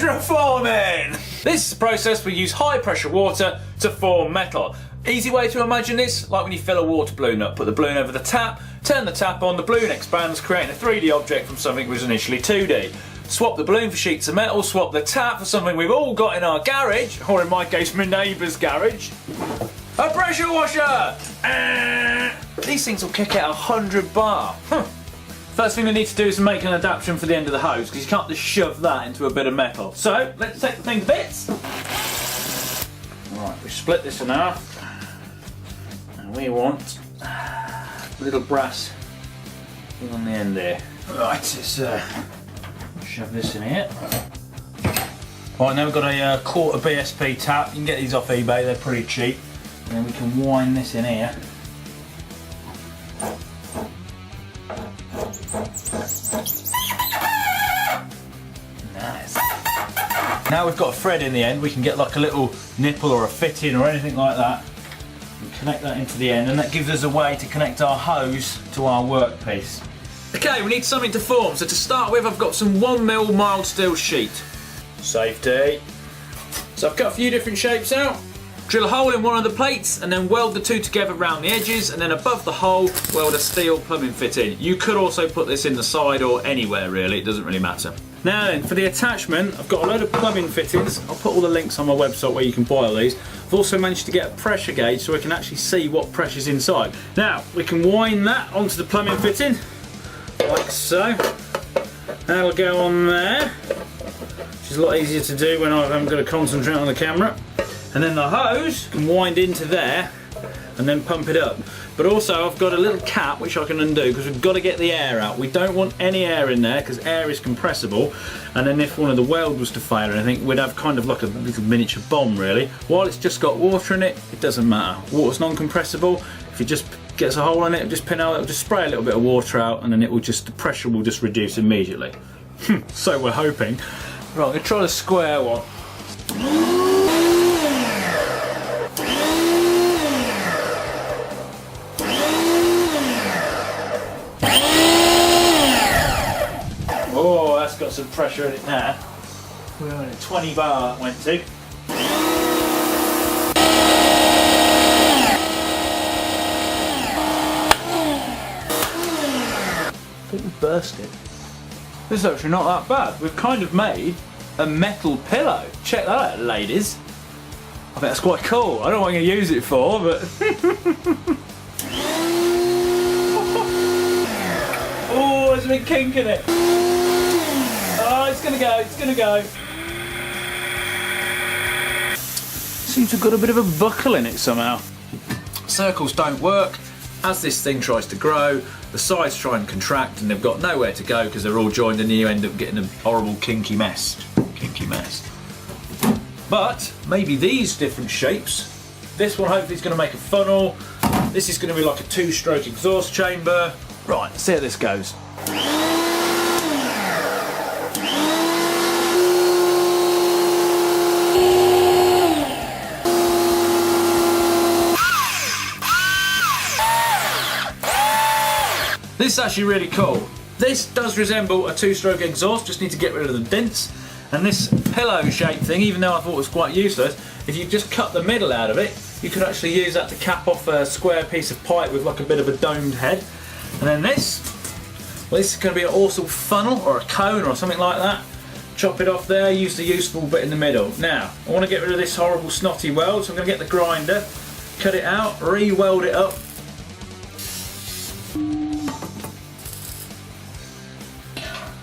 Hydroforming! This is a process we use high pressure water to form metal. Easy way to imagine this, like when you fill a water balloon up. Put the balloon over the tap, turn the tap on, the balloon expands, creating a 3D object from something that was initially 2D. Swap the balloon for sheets of metal, swap the tap for something we've all got in our garage, or in my case, my neighbour's garage. A pressure washer! These things will kick out 100 bar. First thing we need to do is make an adaptation for the end of the hose, because you can't just shove that into a bit of metal. So, let's take the thing to bits. Right, we split this in half. And we want a little brass thing on the end there. Right, let's shove this in here. Right, now we've got a quarter BSP tap. You can get these off eBay, they're pretty cheap. And then we can wind this in here. Nice. Now we've got a thread in the end, we can get like a little nipple or a fitting or anything like that and connect that into the end, and that gives us a way to connect our hose to our workpiece. Okay, we need something to form, so to start with I've got some 1mm mild steel sheet. Safety. So I've cut a few different shapes out. Drill a hole in one of the plates and then weld the two together around the edges, and then above the hole weld a steel plumbing fitting. You could also put this in the side or anywhere really, it doesn't really matter. Now then, for the attachment, I've got a load of plumbing fittings. I'll put all the links on my website where you can buy all these. I've also managed to get a pressure gauge so we can actually see what pressure's inside. Now, we can wind that onto the plumbing fitting, like so. That'll go on there, which is a lot easier to do when I haven't got to concentrate on the camera. And then the hose can wind into there and then pump it up. But also I've got a little cap which I can undo because we've got to get the air out. We don't want any air in there because air is compressible, and then if one of the weld was to fail or anything, we'd have kind of like a little miniature bomb really. While it's just got water in it, it doesn't matter. Water's non-compressible. If it just gets a hole in it, it'll just pin out, it'll just spray a little bit of water out, and then it will just, the pressure will just reduce immediately. So we're hoping. Right, I'm going to try the square one. Oh, that's got some pressure in it now. We're on a 20 bar that went to. I think we burst it. This is actually not that bad. We've kind of made a metal pillow. Check that out, ladies. I think that's quite cool. I don't know what I'm going to use it for, but... Oh, there's a big kink in it. Oh, it's gonna go, it's gonna go. Seems to have got a bit of a buckle in it somehow. Circles don't work. As this thing tries to grow, the sides try and contract and they've got nowhere to go because they're all joined, and you end up getting a horrible kinky mess. Kinky mess. But maybe these different shapes. This one hopefully is going to make a funnel. This is going to be like a 2-stroke exhaust chamber. Right, let's see how this goes. This is actually really cool. This does resemble a 2-stroke exhaust, just need to get rid of the dents. And this pillow shaped thing, even though I thought it was quite useless, if you just cut the middle out of it, you could actually use that to cap off a square piece of pipe with like a bit of a domed head. And then this, well, this is going to be an awesome funnel or a cone or something like that. Chop it off there, use the useful bit in the middle. Now, I want to get rid of this horrible snotty weld, so I'm going to get the grinder, cut it out, re-weld it up.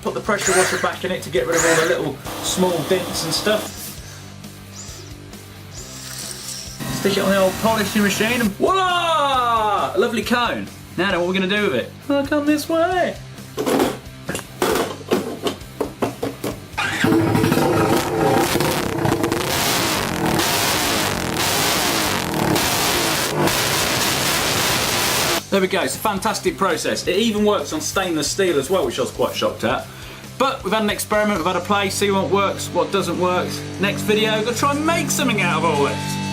Put the pressure washer back in it to get rid of all the little small dents and stuff. Stick it on the old polishing machine and voila! A lovely cone. Now then, what are we going to do with it? I'll come this way. There we go, it's a fantastic process. It even works on stainless steel as well, which I was quite shocked at. But we've had an experiment, we've had a play, see what works, what doesn't work. Next video, we're going to try and make something out of all this.